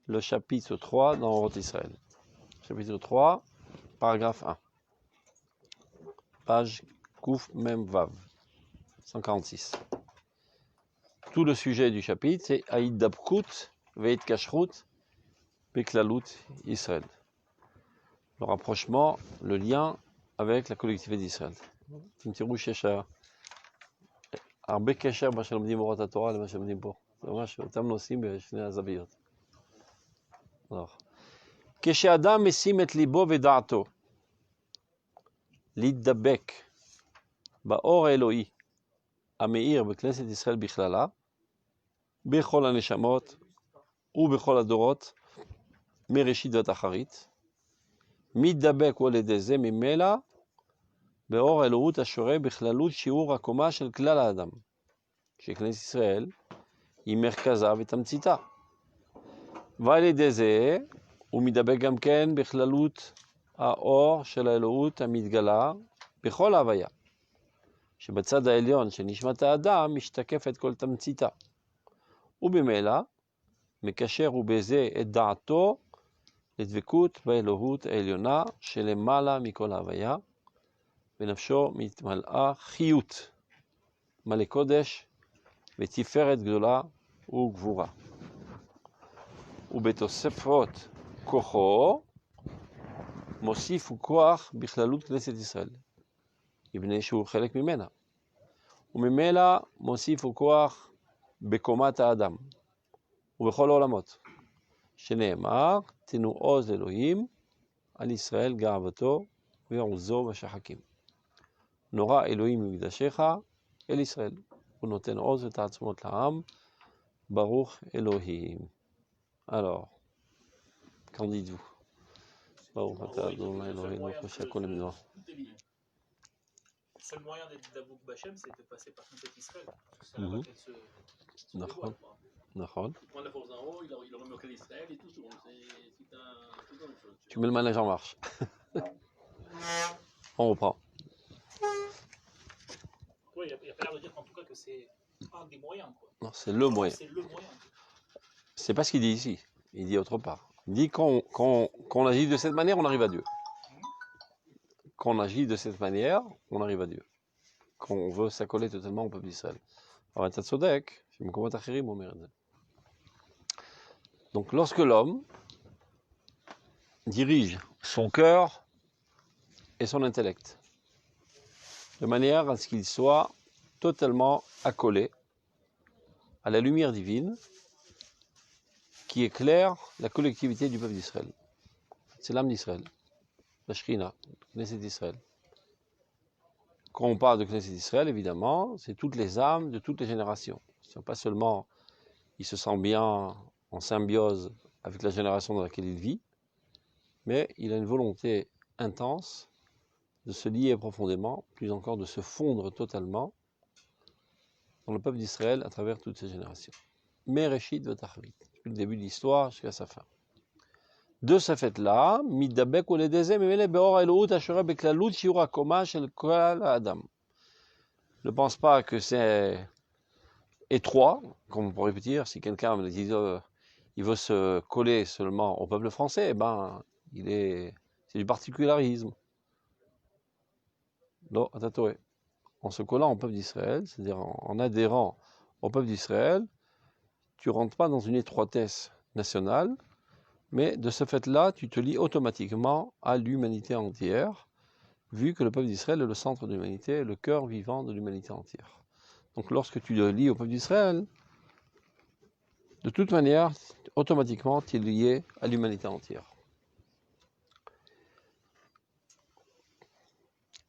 le chapitre 3 dans Orot Israël. Chapitre 3, paragraphe 1. Page Kouf Mem Vav, 146. Tout le sujet du chapitre, c'est Aïd Dabkout, Veit Kashrut, Beklalut Israël. Le rapprochement, le lien avec la collectivité d'Israël. תראו שיש הרבה קשר מה שלומדים באורות התורה למה שלומדים פה. זה ממש אותם נושאים בשני הזוויות. כשאדם משים את ליבו ודעתו להידבק באור האלוהי המאיר בכנסת ישראל בכללה, בכל הנשמות ובכל הדורות, מראשית ועד אחרית, מתדבק הוא על ידי זה ממילא באור האלוהות השורה בכללות שיעור הקומה של כלל האדם, שכנסת ישראל היא מרכזה ותמציתה. ועל ידי זה הוא מדבק גם כן בכללות האור של האלוהות המתגלה בכל ההוויה, שבצד העליון של נשמת האדם משתקפת כל תמציתה. ובמילא מקשר הוא בזה את דעתו לדבקות באלוהות העליונה שלמעלה מכל ההוויה, ונפשו מתמלאה חיות, מלא קודש ותפארת גדולה וגבורה. ובתוספות כוחו מוסיף הוא כוח בכללות כנסת ישראל, מפני שהוא חלק ממנה. וממילא מוסיף הוא כוח בקומת האדם ובכל העולמות, שנאמר, תנו עוז אלוהים על ישראל גאוותו ועוזו בשחקים. נורא אלוהים ממקדשך אל ישראל, הוא נותן עוז ותעצמות לעם, ברוך אלוהים. Alors, qu'en dites-vous? ברוך אתה אדוני אלוהינו שהכל למנוע. Le seul moyen d'être d'Abouk Bachem, c'est de passer par toute Israël. C'est là-bas qu'elle se dévoile. נכון. Il prend la force d'en haut, il remet au d'Israël et tout. C'est une chose. Tu mets le manège en marche. On reprend. Oui, il n'y a pas l'air de dire en tout cas que c'est un des moyens. Quoi. Non, c'est le moyen. C'est le moyen. C'est pas ce qu'il dit ici. Il dit autre part. Il dit qu'on agit de cette manière, on arrive à Dieu. Qu'on agit de cette manière, on arrive à Dieu. Qu'on veut s'accoler totalement au peuple d'Israël. Alors, t'as tzodek, במקומות אחרים הוא אומר את זה. Donc, lorsque l'homme dirige son cœur et son intellect, de manière à ce qu'il soit totalement accolé à la lumière divine qui éclaire la collectivité du peuple d'Israël. C'est l'âme d'Israël, la Shrina, Knesset d'Israël. Quand on parle de Knesset d'Israël, évidemment, c'est toutes les âmes de toutes les générations. Ce n'est pas seulement il se sent bien en symbiose avec la génération dans laquelle il vit, mais il a une volonté intense de se lier profondément, plus encore de se fondre totalement dans le peuple d'Israël à travers toutes ces générations. Mereshit v'tachrit, depuis le début de l'histoire jusqu'à sa fin. De ce fait-là, midabek ou les dezem emele beor elohut ashura beklalut shiur hakoma shel kol adam. Ne pense pas que c'est étroit, comme on pourrait dire, si quelqu'un me dit il veut se coller seulement au peuple français, eh ben, c'est du particularisme. Non, attends, en se collant au peuple d'Israël, c'est-à-dire en adhérant au peuple d'Israël, tu ne rentres pas dans une étroitesse nationale, mais de ce fait-là, tu te lis automatiquement à l'humanité entière, vu que le peuple d'Israël est le centre de l'humanité, le cœur vivant de l'humanité entière. Donc lorsque tu te lis au peuple d'Israël, de toute manière, automatiquement, tu es lié à l'humanité entière.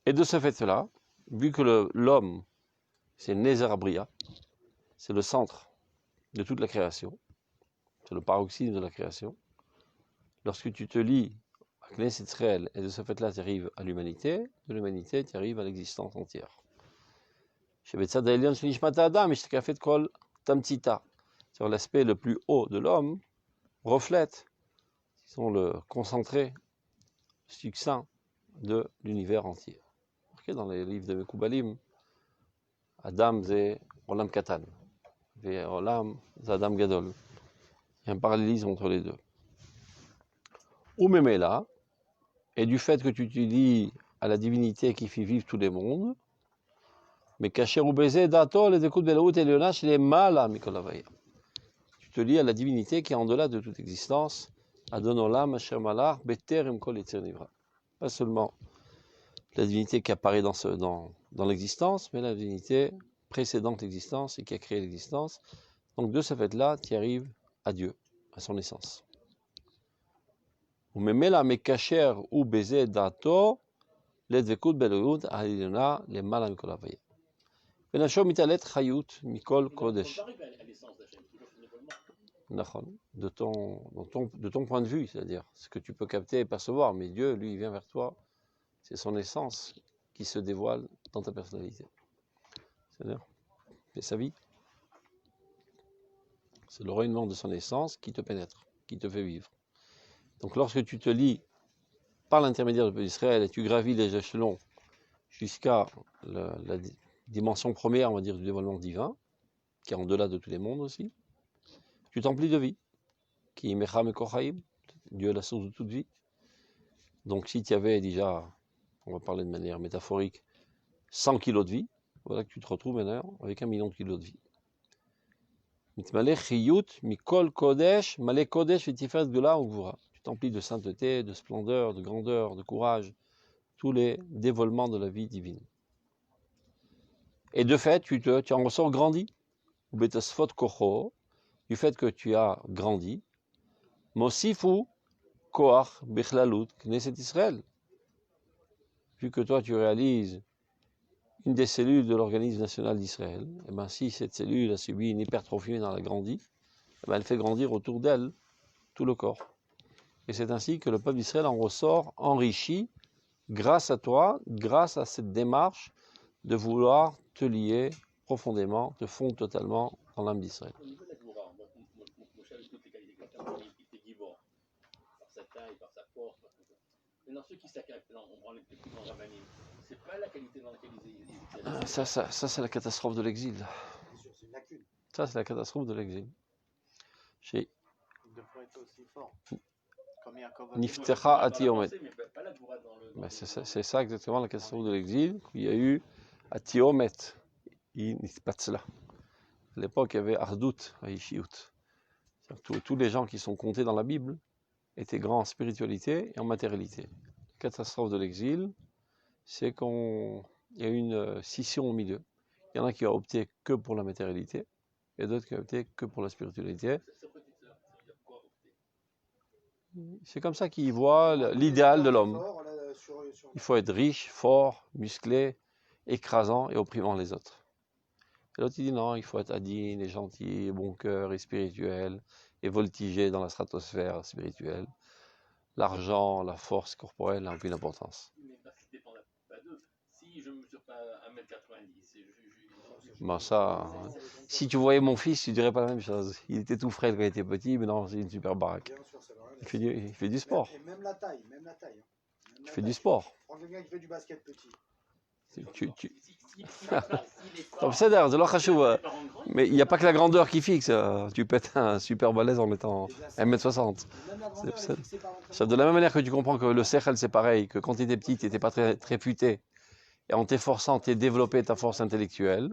Et de ce fait-là, vu que l'homme, c'est Nézer Bria, c'est le centre de toute la création, c'est le paroxysme de la création, lorsque tu te lis à Knesset Israël, et de ce fait-là, tu arrives à l'humanité, de l'humanité, tu arrives à l'existence entière. Sur l'aspect le plus haut de l'homme, reflète, disons, le concentré succinct de l'univers entier. Dans les livres de Mekoubalim, Adam c'est Olam Katan, et Olam c'est Adam Gadol. Il y a un parallélisme entre les deux. ou Memela, et du fait que tu te lis à la divinité qui fait vivre tous les mondes, mais Kacher ou Bézé, Dato, les écoutes de la haute et Léonache, les Mala, Mikolavaya. Tu te lis à la divinité qui est en delà de toute existence, Adonolam, Asher Malach, Beter, Imkol, Etzir Nivra. Pas seulement la divinité qui apparaît dans l'existence, mais la divinité précédente l'existence et qui a créé l'existence. Donc de ce fait-là, tu arrives à Dieu, à son essence. Ou Memela, Mekacher ou Bézé, Dato, les écoutes de la haute et Léonache, les Mala, Mikolavaya. Benachom mitalet chayut mikol kodesh. De ton point de vue, c'est-à-dire ce que tu peux capter et percevoir, mais Dieu, lui, il vient vers toi, c'est son essence qui se dévoile dans ta personnalité. C'est-à-dire, c'est sa vie. C'est le rayonnement de son essence qui te pénètre, qui te fait vivre. Donc lorsque tu te lis par l'intermédiaire du peuple d'Israël et tu gravis les échelons jusqu'à la dimension première, on va dire, du dévoilement divin, qui est en delà de tous les mondes aussi, tu t'emplis de vie, qui est Mecham et Kochaïm, Dieu est la source de toute vie. Donc si tu avais déjà, on va parler de manière métaphorique, 100 kilos de vie, voilà que tu te retrouves maintenant avec 1 million de kilos de vie. Mitmale chiyut mikol kodesh, male kodesh vetiferet gula ugvura. Tu t'emplis de sainteté, de splendeur, de grandeur, de courage, tous les dévoilements de la vie divine. Et de fait, tu en ressors grandi. Betasfot kocho, du fait que tu as grandi. Mosifu koach bechlalut knesset Israël. Vu que toi tu réalises une des cellules de l'organisme national d'Israël, et ben si cette cellule a subi une hypertrophie, elle a grandi, ben elle fait grandir autour d'elle tout le corps. Et c'est ainsi que le peuple d'Israël en ressort enrichi grâce à toi, grâce à cette démarche de vouloir te lier profondément, te fondre totalement dans l'âme d'Israël. Au niveau de la Goura, Moshe avait toutes les qualités quelqu'un, il était Gibor, par sa taille, par sa force, par tout ça. Maintenant, ceux qui s'accablent, on prend les plus grands ramanim, c'est pas la qualité dans laquelle ils étaient. Ça c'est la catastrophe de l'exil. C'est une lacune. Ça, c'est la catastrophe de l'exil. Il devrait être aussi fort. Niftecha Atiomet. C'est ça exactement la catastrophe de l'exil. Il y a eu Atiomet. À l'époque, il y avait Ardout, Aishiout. Tous les gens qui sont comptés dans la Bible étaient grands en spiritualité et en matérialité. La catastrophe de l'exil, c'est qu'il y a eu une scission au milieu. Il y en a qui ont opté que pour la matérialité et d'autres qui ont opté que pour la spiritualité. C'est comme ça qu'ils voient l'idéal de l'homme. Il faut être riche, fort, musclé, écrasant et opprimant les autres. Et l'autre il dit non, il faut être adine et gentil, bon cœur et spirituel, et voltiger dans la stratosphère spirituelle. L'argent, la force corporelle n'a aucune importance. Mais parce que ça dépend pas d'eux. Si je ne mesure pas 1m90, Ben ça, si tu voyais mon fils, tu dirais pas la même chose. Il était tout frêle quand il était petit, mais non, c'est une super baraque. Il fait du sport. Et même la taille. Il fait du sport. Prends quelqu'un qui fait du basket petit. Mais il n'y a pas que la grandeur qui fixe. Tu peux être un super balèze en étant 1m60. C'est de la même manière que tu comprends que le sechel c'est pareil, que quand tu étais petit, tu n'étais pas très futé. Et en t'efforçant, tu as développé ta force intellectuelle.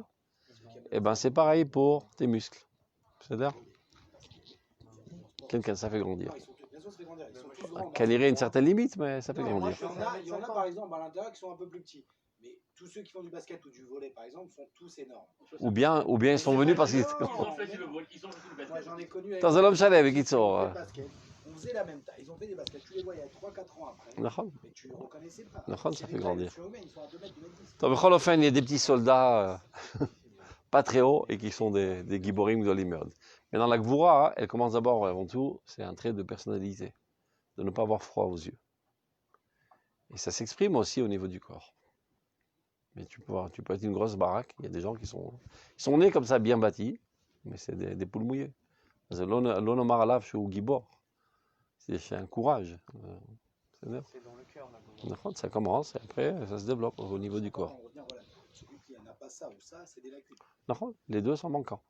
Et ben c'est pareil pour tes muscles. C'est-à-dire quelqu'un, ça fait grandir. Calérer une certaine limite, mais ça fait grandir. Il y en a par exemple à l'intérieur qui sont un peu plus petits. Mais tous ceux qui font du basket ou du volley par exemple sont tous énormes. Ou bien ils sont venus parce qu'ils étaient. Ils ont fait le vol, ils ont fait le basket. Moi j'en ai connu avec Dans un homme chalet avec qui sort. On faisait la même taille. Ils ont fait des baskets. Tu les voyais 3-4 ans après. Mais tu les reconnaissais pas. Ça fait grandir. Ils sont à 2 mètres, 2 mètres 10. Dans le Hall of Fame, il y a des petits soldats pas très hauts et qui sont des giborim de l'Imerd. Mais dans la Gvura, elle commence d'abord, avant tout, c'est un trait de personnalité, de ne pas avoir froid aux yeux. Et ça s'exprime aussi au niveau du corps. Mais tu peux être une grosse baraque, il y a des gens qui sont nés comme ça, bien bâtis, mais c'est des poules mouillées. L'onomar alav chez Gibor, c'est un courage. C'est dans le cœur. Ça commence et après ça se développe au niveau du corps. Celui qui n'a pas ça ou ça, c'est des lacunes. Les deux sont manquants.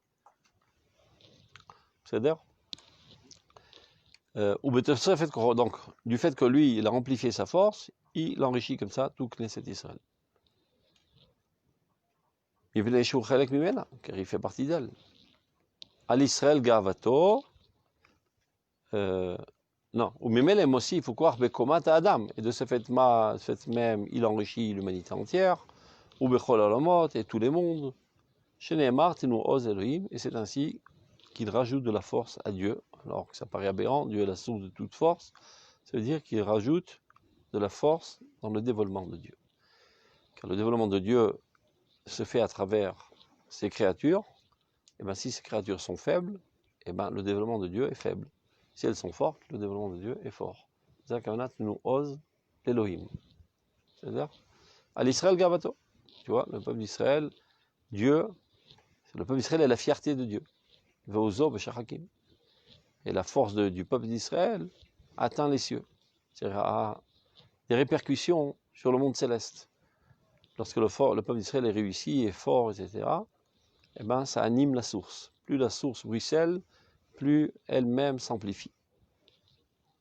C'est-à-dire Donc, du fait que lui, il a amplifié sa force, il enrichit comme ça tout Knesset Israël. Il venait Chelek Mimena, car il fait partie d'elle. Al Israël Gavato. Non, ou Mimelem aussi, il faut croire Bekomat à Adam. Et de ce fait même, il enrichit l'humanité entière, ou Bechol Alamot, et tous les mondes. Chez Nehemar, Tenu Oz Elohim, et c'est ainsi qu'il rajoute de la force à Dieu. Alors que ça paraît aberrant, Dieu est la source de toute force. Ça veut dire qu'il rajoute de la force dans le dévoilement de Dieu. Car le dévoilement de Dieu se fait à travers ses créatures. Et bien si ces créatures sont faibles, et ben le développement de Dieu est faible. Si elles sont fortes, le développement de Dieu est fort. C'est-à-dire qu'Anat nous ose l'Elohim. C'est-à-dire, à l'Israël Gavato. Tu vois, le peuple d'Israël, Dieu, le peuple d'Israël est la fierté de Dieu. Et la force du peuple d'Israël atteint les cieux. C'est-à-dire a des répercussions sur le monde céleste. Lorsque le peuple d'Israël est réussi, est fort, etc., eh ben, ça anime la source. Plus la source ruisselle, plus elle-même s'amplifie.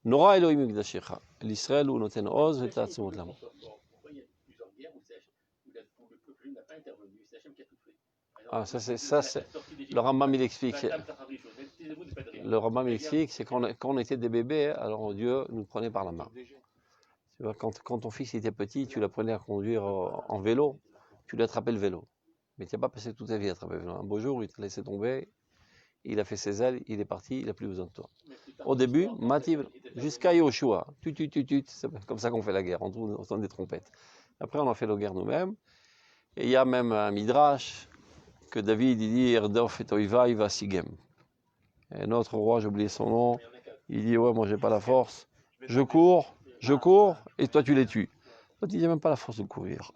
Nora Elohim Mikdashecha, l'Israël où noten oz et tatsumot lam. Pourquoi il y a plusieurs guerres où le peuple n'a pas intervenu, c'est Hachem qui a tout fait. Ah, ça c'est le Rambam il explique. Le Rambam il explique, c'est quand on était des bébés, alors Dieu nous prenait par la main. Tu vois, quand ton fils était petit, tu l'apprenais à conduire en vélo, tu lui attrapais le vélo. Mais tu n'as pas passé toute ta vie à attraper le vélo. Un beau jour, il t'a laissé tomber, il a fait ses ailes, il est parti, il n'a plus besoin de toi. Au début, jusqu'à Yoshua, c'est comme ça qu'on fait la guerre, on entend des trompettes. Après, on a fait la guerre nous-mêmes. Et il y a même un midrash que David il dit Erdof et Oiva va Sigem. Et notre roi, j'ai oublié son nom, il dit ouais, moi j'ai pas la force, je cours, et toi tu les tues. Toi tu n'as même pas la force de courir.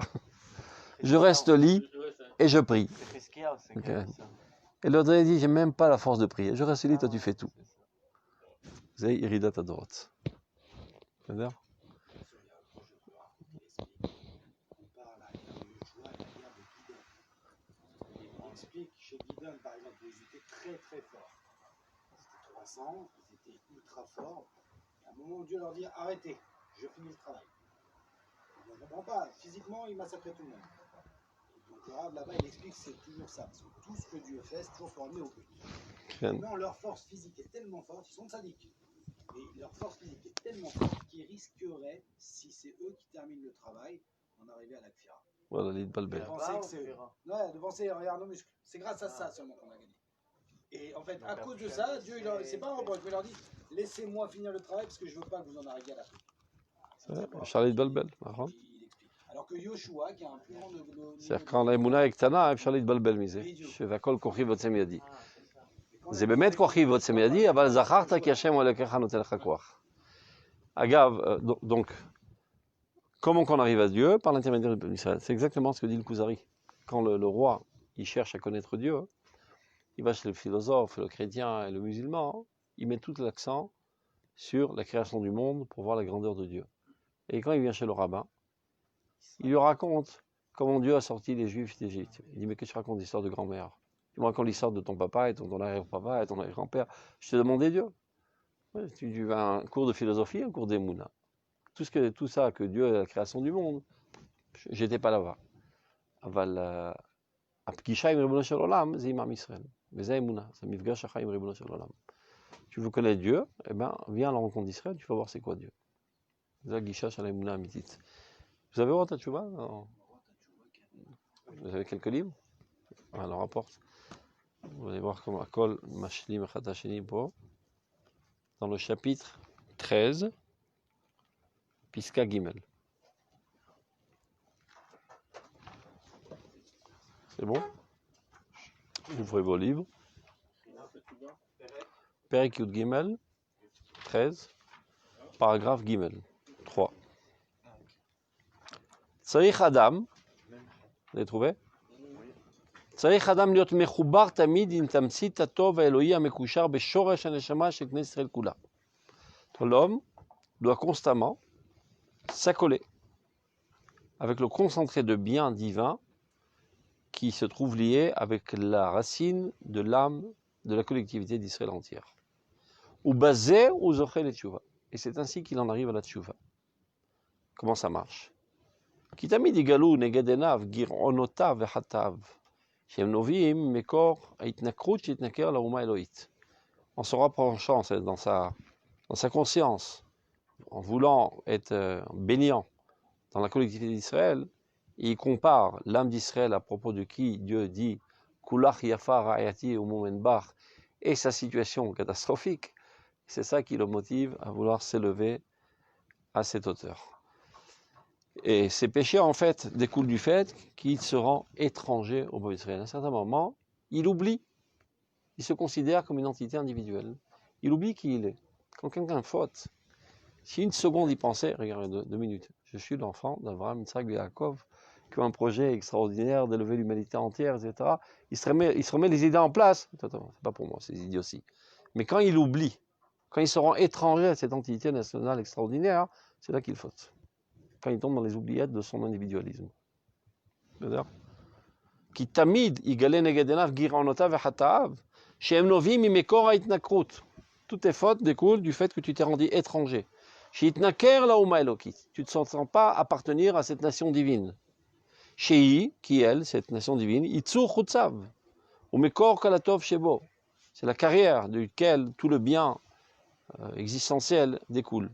Je reste lit et je prie. Okay. Et l'autre il dit j'ai même pas la force de prier, je reste lit, toi tu fais tout. Vous avez Iridat à droite. C'est-à-dire Chez Gideon, par exemple, ils étaient très très forts. C'était 300, ils étaient ultra forts. À un moment où Dieu leur dit arrêtez, je finis le travail. On ne comprend pas, physiquement, ils massacraient tout le monde. Donc le Rav là-bas, il explique que c'est toujours ça. Parce que tout ce que Dieu fait, c'est toujours pour amener au but. Maintenant, leur force physique est tellement forte, ils sont sadiques. Et leur force physique est tellement forte qu'ils risqueraient, si c'est eux qui terminent le travail, d'en arriver à la Kfira. Voilà, l'île Balbel. De penser, regarde nos muscles. C'est grâce à ça seulement qu'on a gagné. Et en fait, à cause de ça, Dieu, c'est pas un reproche, mais il leur dit laissez-moi finir le travail parce que je veux pas que vous en arriviez à la fin. Charlie Balbel. Alors que Yoshua, qui a un plus grand. C'est-à-dire quand l'aïmouna est ktana, Charlie Balbel misé. Shevakol kochi votzem yadi. זה באמת כוחי ועוצם ידי, אבל זכרת כי השם אלוקיך נותן לך כוח. Agav, donc, comment qu'on arrive à Dieu? Par l'intermédiaire du peuple d'Israël. C'est exactement ce que dit le Kuzari. Quand le roi, il cherche à connaître Dieu, il va chez le philosophe, le chrétien et le musulman, il met tout l'accent sur la création du monde pour voir la grandeur de Dieu. Et quand il vient chez le rabbin, il lui raconte comment Dieu a sorti les Juifs d'Égypte. Il dit, mais qu'est-ce que tu racontes l'histoire de grand-mère? Tu me racontes l'histoire de ton papa et ton arrière-papa et ton arrière-grand-père. Je t'ai demandé Dieu. Ouais, tu vas à un cours de philosophie, un cours d'Emouna. Tout ça que Dieu est la création du monde, j'étais pas là-bas. אבל הפגישה עם ריבונו של עולם זה עם עם ישראל, וזה האמונה, זה מפגש החיים עם ריבונו של עולם. Tu veux connaître Dieu, eh ben, viens à la rencontre d'Israël, tu vas voir c'est quoi Dieu. זה הגישה של האמונה האמיתית. Vous avez Orot HaTshuva? Vous avez quelques livres? Alors rapporte. Vous allez voir comment Akol Mashlim Echad Po, dans le chapitre 13, Piska Gimel. C'est bon? Ouvrez vos livres. Perek Yud Gimel, 13, paragraphe Gimel, 3. Tzarich Adam, vous avez trouvé? צריך אדם להיות מחובר תמיד עם תמצית הטוב האלוהי המקושר בשורש הנשמה של כנסת ישראל כולה. L'homme doit constamment s'accoler avec le concentré de bien divin qui se trouve lié avec la racine de l'âme de la collectivité d'Israël entière. ou basé ou zoché les tchouva. Et c'est ainsi qu'il en arrive à la tchouva. Comment ça marche? Kitamid igalou negedenav gironotav vechatav. Shem novim mekor aitnakrut shitnaker lauma eloït. En se rapprochant dans sa conscience, en voulant être baignant dans la collectivité d'Israël, il compare l'âme d'Israël à propos de qui Dieu dit Kulach yafa ra'ayati u'mumenbach et sa situation catastrophique. C'est ça qui le motive à vouloir s'élever à cette hauteur. Et ces péchés, en fait, découlent du fait qu'il se rend étranger au peuple d'Israël. À un certain moment, il oublie. Il se considère comme une entité individuelle. Il oublie qui il est. Quand quelqu'un faute, si une seconde il pensait, regarde, 2 minutes, je suis l'enfant d'Abraham, Yitzhak et Yaakov, qui ont un projet extraordinaire d'élever l'humanité entière, etc. Il se remet les idées en place. Attends, c'est pas pour moi, c'est des idioties. Mais quand il oublie, quand il se rend étranger à cette entité nationale extraordinaire, c'est là qu'il faute. Quand il tombe dans les oubliettes de son individualisme. C'est-à-dire qui tamid igale negedenav gironotav vechatav shem novim mimekor haitnakrut. Toutes tes fautes découlent du fait que tu t'es rendu étranger. Shitnaker lauma elokit. Tu ne te sens pas appartenir à cette nation divine. Shei, qui elle, cette nation divine, itzur chutzav, ou mekor kalatov shebo. C'est la carrière duquel tout le bien existentiel découle.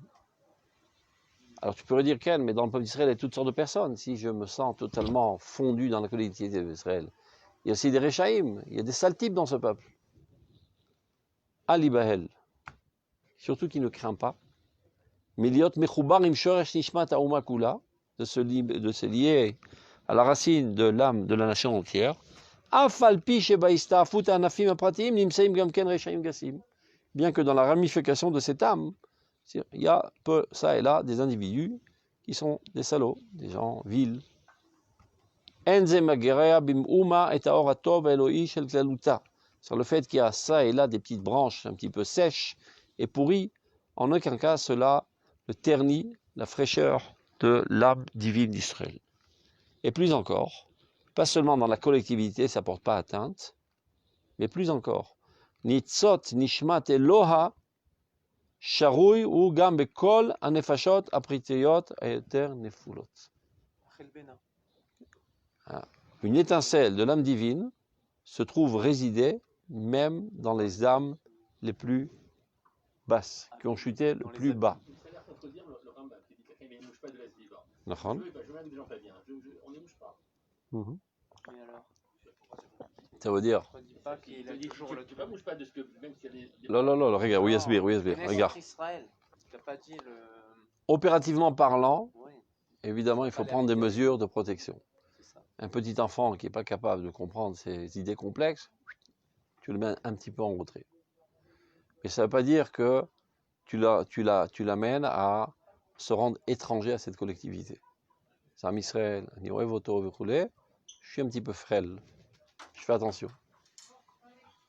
Alors tu pourrais dire Ken, mais dans le peuple d'Israël, il y a toutes sortes de personnes. Si je me sens totalement fondu dans la collectivité d'Israël, il y a aussi des Rechaïm, il y a des sales types dans ce peuple. Ali Bahel, surtout qui ne craint pas. Miliot mechubar im shoresh nishmat hauma kula, de se lier à la racine de l'âme de la nation entière. Afalpi sheba istafut anafim apratim nimseim gamken Rechaïm gasim. Bien que dans la ramification de cette âme, il y a peu, ça et là, des individus qui sont des salauds, des gens vils. Sur le fait qu'il y a ça et là des petites branches un petit peu sèches et pourries, en aucun cas cela ne ternit la fraîcheur de l'âme divine d'Israël. Et plus encore, pas seulement dans la collectivité ça ne porte pas atteinte, mais plus encore, nitzot nishmat eloha sharoui ou gam bekol anefashot apriteyot aeter nefulot. Une étincelle de l'âme divine se trouve résider même dans les âmes les plus basses, qui ont chuté le plus bas. Ça a l'air contredire le Rambam qui dit que quelqu'un ne mouche pas de la sliva. D'accord. Je veux même des gens pas bien. On ne mouche pas. Mais alors, Ça veut dire. on ne dit pas qu'il a toujours le Tu ne mouches pas de ce que même s'il y a des. Non, regarde, oui, Yasbir, regarde. Israël. Tu n'as pas dit le. Opérativement parlant, Oui, évidemment, il faut prendre des mesures de protection. c'est ça. Un petit enfant qui n'est pas capable de comprendre ces idées complexes, tu le mets un petit peu en retrait. Mais ça ne veut pas dire que tu l'amènes à se rendre étranger à cette collectivité. C'est un Israël, je suis un petit peu frêle, je fais attention.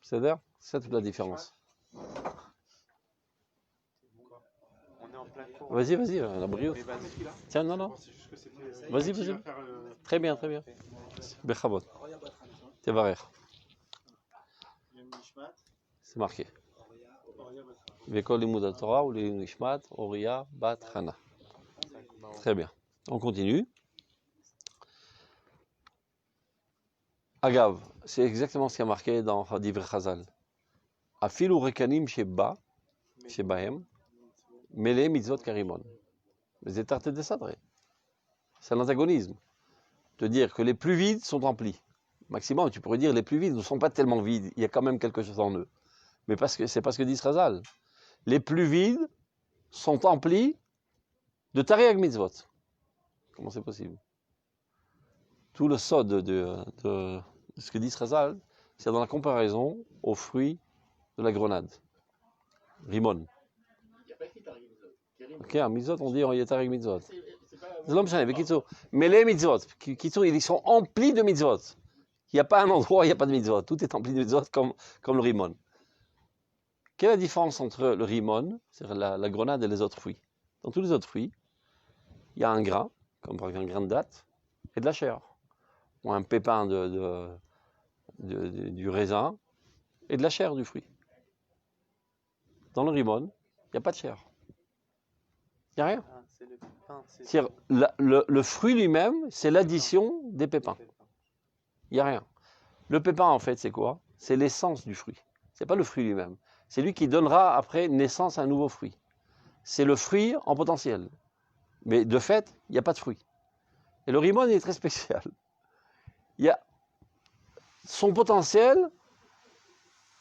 C'est-à-dire, c'est toute la différence. On est en plein cours. Vas-y, la brio. Mais vas-y. Tiens, non. Vas-y. Très bien. Bechabot. Tevarer. C'est marqué. Vekol limud Torah ou les nishmat Oria bat Hana. Très bien. On continue. Agav, c'est exactement ce qui est marqué dans Divrei Chazal. Afilu rekanim shebahem mele mitzvot karimon. C'est l'antagonisme. De dire que les plus vides sont remplis. Maximum, tu pourrais dire les plus vides ne sont pas tellement vides. Il y a quand même quelque chose en eux. Mais c'est pas ce que dit Chazal. Les plus vides sont emplis de Tariag mitzvot. Comment c'est possible? Tout le sod de ce que dit Chazal, c'est dans la comparaison aux fruits de la grenade. Rimon. Il n'y a pas écrit Tariag mitzvot. Ok, à mitzvot, on dit il y a Tariag mitzvot. C'est l'homme chané, mais les mitzvot, ils sont emplis de mitzvot. Il n'y a pas un endroit où il n'y a pas de mitzvot. Tout est empli de mitzvot comme le rimon. Quelle est la différence entre le rimon, c'est-à-dire la grenade et les autres fruits? Dans tous les autres fruits, il y a un grain, comme par exemple un grain de date, et de la chair. Ou un pépin du raisin, et de la chair du fruit. dans le rimon, il n'y a pas de chair. Il n'y a rien. Ah, c'est le pain, c'est C'est-à-dire, le fruit lui-même, c'est l'addition des pépins. Il n'y a rien. Le pépin, en fait, c'est quoi? C'est l'essence du fruit. Ce n'est pas le fruit lui-même. C'est lui qui donnera après naissance à un nouveau fruit. C'est le fruit en potentiel. Mais de fait, il n'y a pas de fruit. Et le rimon est très spécial. Il y a son potentiel,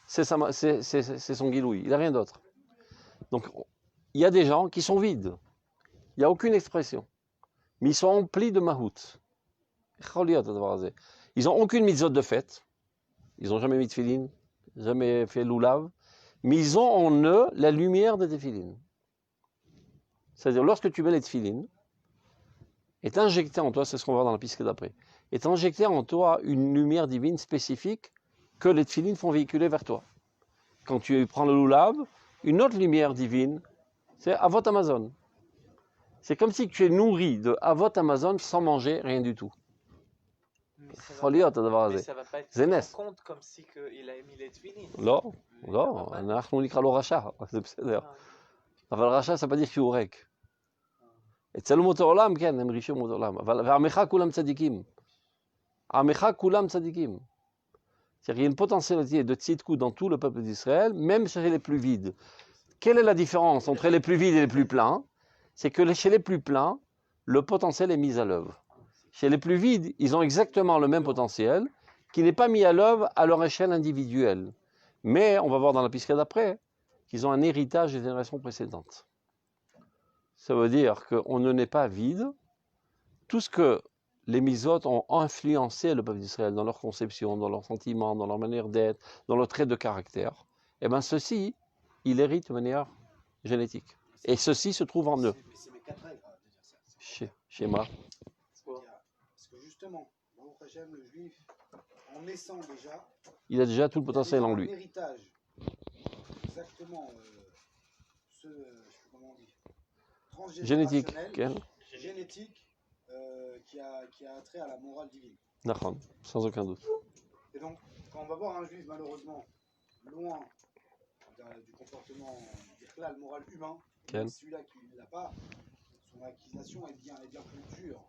c'est son guilouï. Il n'a rien d'autre. Donc, il y a des gens qui sont vides. Il n'y a aucune expression. Mais ils sont emplis de mahout. Ils n'ont aucune mitzvot de fête. Ils n'ont jamais mis de tefillin, jamais fait loulav. Mais ils ont en eux la lumière des tefillin. C'est-à-dire, lorsque tu mets les tefillin, est injecté en toi, c'est ce qu'on va voir dans la piste d'après, est injecté en toi une lumière divine spécifique que les tefillin font véhiculer vers toi. Quand tu prends le loulav, une autre lumière divine, c'est Avot Amazon. C'est comme si tu es nourri de Avot Amazon sans manger rien du tout. Mais ça יכול להיות הדבר mais הזה. ça va pas être זה pris en נס. compte comme si que il a mis les tefillin. לא, Le לא, Rabbin. אנחנו נקרא לו רשע, זה בסדר. אבל רשע זה pas dire שהוא ריק. אצל אומות העולם, כן, הם רישי אומות העולם. ועמך כולם צדיקים. עמך כולם צדיקים. C'est-à-dire qu'il y a une potentialité de tzidkou dans tout le peuple d'Israël, même chez les plus vides. Quelle est la différence entre les plus vides et les plus pleins? C'est que chez les plus pleins, le potentiel est mis à l'œuvre. Chez les plus vides, ils ont exactement le même potentiel, qui n'est pas mis à l'œuvre à leur échelle individuelle. Mais, on va voir dans la piscine d'après, qu'ils ont un héritage des générations précédentes. Ça veut dire qu'on ne naît pas vide. Tout ce que les misotes ont influencé le peuple d'Israël dans leur conception, dans leurs sentiments, dans leur manière d'être, dans leurs traits de caractère, eh bien ceci, il hérite de manière génétique. Et ceci se trouve en eux. Mais c'est mes quatre règles de dire ça. Chez moi. Parce que justement, Baruch Hashem, le juif, en naissant déjà, Il a déjà tout le potentiel en un lui. héritage. Exactement. Je sais plus comment on dit. Génétique. Transgénérationnel, génétique, qui a trait à la morale divine. D'accord, sans aucun doute. Et donc, quand on va voir un juif, malheureusement, loin du comportement le moral humain, celui-là qui ne l'a pas, son acquisition est bien plus dure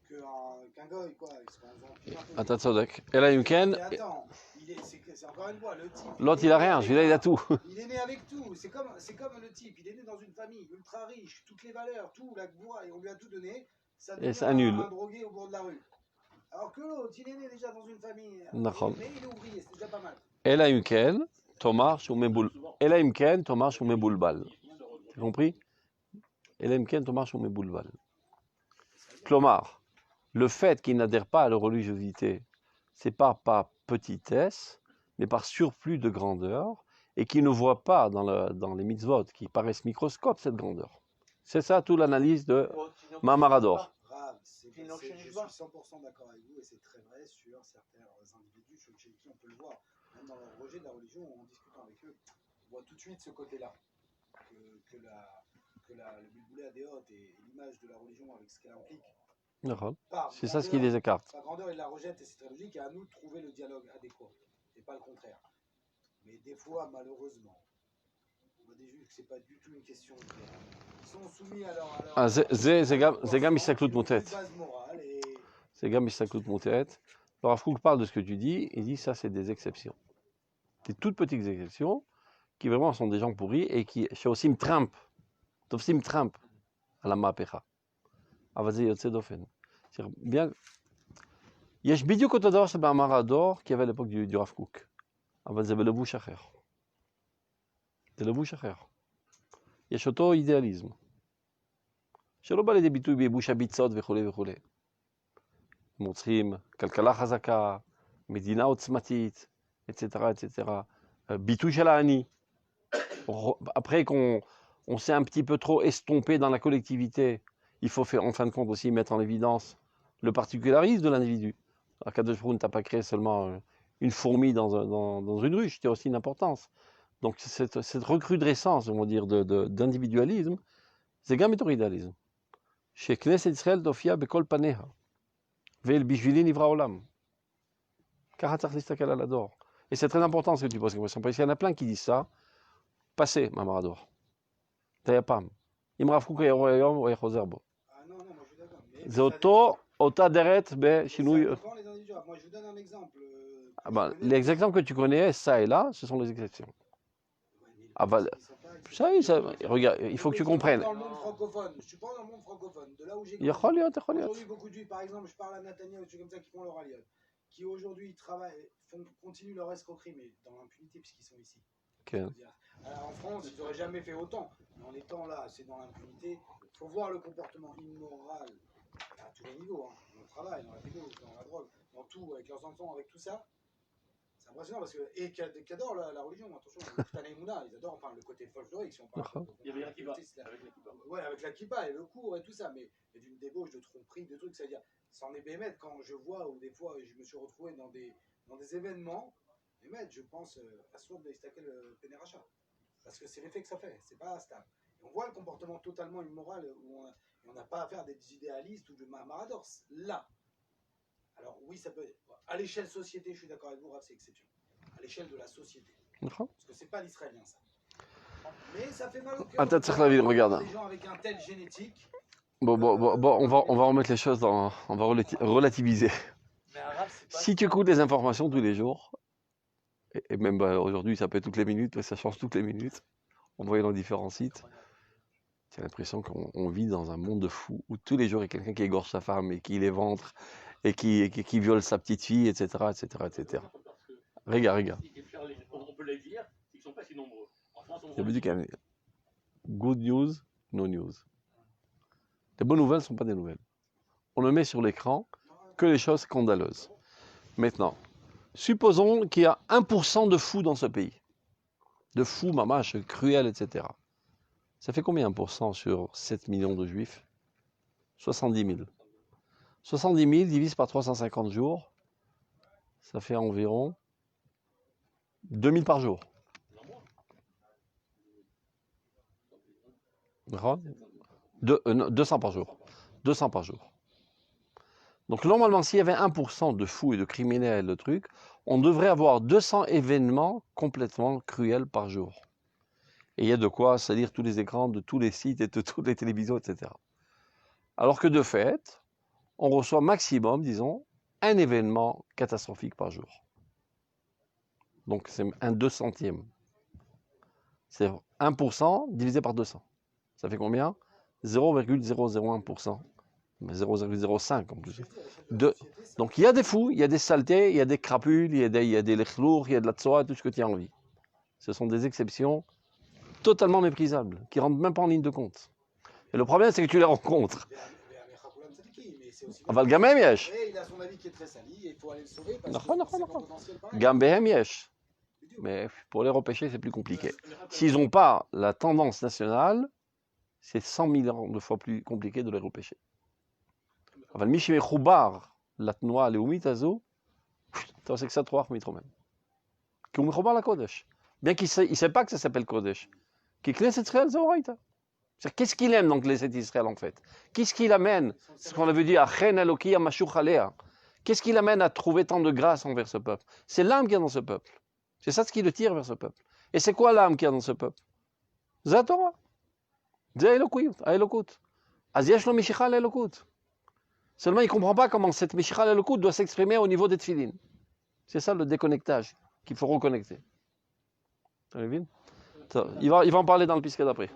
qu'un goy, quoi. Attends, Tzodek. Et là, Yumken. Mais attends, c'est encore une fois, le type. L'autre, il a rien, celui-là, il a tout. Il est né avec tout. C'est comme le type. Il est né dans une famille ultra riche, toutes les valeurs, tout, la bourra, et on lui a tout donné. Ça devient un drogué au bord de la rue. Alors que l'autre, il est né déjà dans une famille. Mais il est ouvrier, c'est déjà pas mal. Et là, Yumken, Thomas, Shumeboul. Et là, Yumken, Thomas, Shumeboulbal. Tu as compris? Et là, Yumken, Thomas, Shumeboulbal. Clomar. Le fait qu'il n'adhère pas à la religiosité, c'est pas par petitesse, mais par surplus de grandeur, et qu'il ne voit pas dans les mitzvot qui paraissent microscopes cette grandeur. C'est ça toute l'analyse de Mamarador. Je suis 100% d'accord avec vous, et c'est très vrai sur certains individus chez qui on peut le voir. Même dans leur rejet de la religion, en discutant avec eux, on voit tout de suite ce côté-là, que le bulboulet adéote et l'image de la religion avec ce qu'elle implique. C'est ça ce qui les écarte. Sa grandeur, il la rejette et c'est très logique, et à nous de trouver le dialogue adéquat, et pas le contraire. Mais des fois, malheureusement, on voit des juifs que c'est pas du tout une question de ils sont soumis à leur זה גם הסתכלות מוטעת. C'est גם הסתכלות מוטעת. Le Rav Kook parle de ce que tu dis, il dit ça c'est des exceptions. Des toutes petites exceptions qui vraiment sont des gens pourris et qui שעושים טראמפ על המהפכה. אבל זה יוצא דופן. Bien, יש בדיוק אותו דבר שבמאמר הדור qui avait à l'époque du Rav Kook. אבל זה בלבוש אחר. זה לבוש אחר. יש אותו אידיאליזם. שלא בא לידי ביטוי בייבוש הביצות וכו' וכו'. הם צריכים כלכלה חזקה, מדינה עוצמתית, etc., etc. ביטוי של העני. Après qu'on s'est un petit peu trop estompé dans la collectivité, il faut faire, en fin de compte aussi mettre en évidence le particularisme de l'individu. Akadosh Baruch Hu ne t'a pas créé seulement une fourmi dans une ruche, tu as aussi une importance. Donc cette recrudescence, on va dire, d'individualisme, c'est גם מתוך אידיאליזם. שכנסת ישראל תופיע בכל פניה, ובשבילי נברא העולם. ככה צריך להסתכל על הדור. Et c'est très important ce que tu poses comme question, parce qu'il y en a plein qui disent ça, passé, Mamarador. זה היה פעם. אם הרב קוק היה רואה היום, הוא היה חוזר בו. Ah non, non, moi je suis d'accord. Mais זה אותה דרך בשינוי... ça dépend les individus. Moi je vous donne un exemple. Ah ben, les exemples que tu connais, ça et là, ce sont les exceptions. Ah bah, ça, regarde, il faut que tu comprennes. Dans le monde francophone, je suis pas dans le monde francophone. De là où j'ai Aujourd'hui, beaucoup de juifs, par exemple, je parle à Nathaniel, des trucs comme ça qui font leur alliage, qui aujourd'hui travaillent, continuent leur escroquerie, mais dans l'impunité puisqu'ils sont ici. Okay. Alors, en France, ils n'auraient jamais fait autant. Mais en étant là, c'est dans l'impunité. Il faut voir le comportement immoral à tous les niveaux. Hein. Dans le travail, dans la dégo, dans la drogue, dans tout, avec leurs enfants, avec tout ça. C'est impressionnant parce que. Et qui adorent la religion, attention. Le Tana Mouna, ils adorent enfin, le côté folklorique. Si on parle. Il y avait la kippa. Avec la kippa. Ouais, avec la kippa et le cours et tout ça. Mais d'une débauche, de tromperie, de trucs. C'est-à-dire, ça en est bémette quand je vois, ou des fois, je me suis retrouvé dans des événements. Bémette, je pense à soi de Istakel Pénéracha. Parce que c'est l'effet que ça fait, c'est pas stable. Et on voit le comportement totalement immoral où on n'a pas affaire à des idéalistes ou de Maharadors. Là, alors oui, ça peut. À l'échelle société, je suis d'accord avec vous, Rav, c'est exception. À l'échelle de la société. Parce que c'est pas l'israélien, ça. Mais ça fait mal au cœur. Attends, regarde. Des gens avec un tel génétique. Bon, on va remettre les choses dans. On va relativiser. Mais arabe, c'est pas Si tu écoutes les informations tous les jours, et même aujourd'hui, ça peut être toutes les minutes, ça change toutes les minutes, en voyant dans différents sites, j'ai l'impression qu'on vit dans un monde de fous où tous les jours il y a quelqu'un qui égorge sa femme et qui les ventre et qui viole sa petite fille, etc. Regarde. On peut les dire, ils ne sont pas si nombreux. En France, on Ça veut dire qu'il y a good news, no news. Les bonnes nouvelles ne sont pas des nouvelles. On ne met sur l'écran que les choses scandaleuses. Maintenant, supposons qu'il y a 1% de fous dans ce pays. De fous, mamache, cruels, etc. Ça fait combien 1% sur 7 millions de juifs? 70 000. 70 000 divisé par 350 jours, ça fait environ 2000 par jour. 200 par jour. 200 par jour. Donc normalement, s'il y avait 1% de fous et de criminels, de trucs, on devrait avoir 200 événements complètement cruels par jour. Et il y a de quoi salir tous les écrans de tous les sites et de toutes les télévisions, etc. Alors que de fait, on reçoit maximum, disons, un événement catastrophique par jour. Donc c'est un 200e. C'est 1% divisé par 200. Ça fait combien? 0,001%. 0,05 en plus. Donc il y a des fous, il y a des saletés, il y a des crapules, il y a des lechlours, il y a de la tsoa, tout ce que tu as envie. Ce sont des exceptions totalement méprisables, qui ne rentrent même pas en ligne de compte. Et le problème, c'est que tu les rencontres. אבל גם הם יש. נכון. גם בהם יש. Mais pour les repêcher, c'est plus compliqué. S'ils n'ont pas la tendance nationale, c'est 100 000 de fois plus compliqué de les repêcher. אבל מי שמחובר לתנועה הלאומית הזו, אתה עושה קצת רוח מתרומם. כי הוא מחובר לקודש. Bien qu'il ne sait pas que ça s'appelle Kodesh. Qui Knesset Israël, c'est Oraïta. Qu'est-ce qu'il aime dans Knesset Israël en fait? Qu'est-ce qu'il amène? Ce qu'on avait dit à Chen Eloki Amashur Alea. Qu'est-ce qu'il amène à trouver tant de grâce envers ce peuple? C'est l'âme qu'il y a dans ce peuple. C'est ça ce qui le tire vers ce peuple. Et c'est quoi l'âme qu'il y a dans ce peuple? C'est la Torah. C'est Elokut. Az yesh lo mishicha l'Elokut. Seulement il ne comprend pas comment cette mishicha l'Elokut doit s'exprimer au niveau des tefilin. C'est ça le déconnectage qu'il faut reconnecter. Il va en parler dans le pisquet d'après.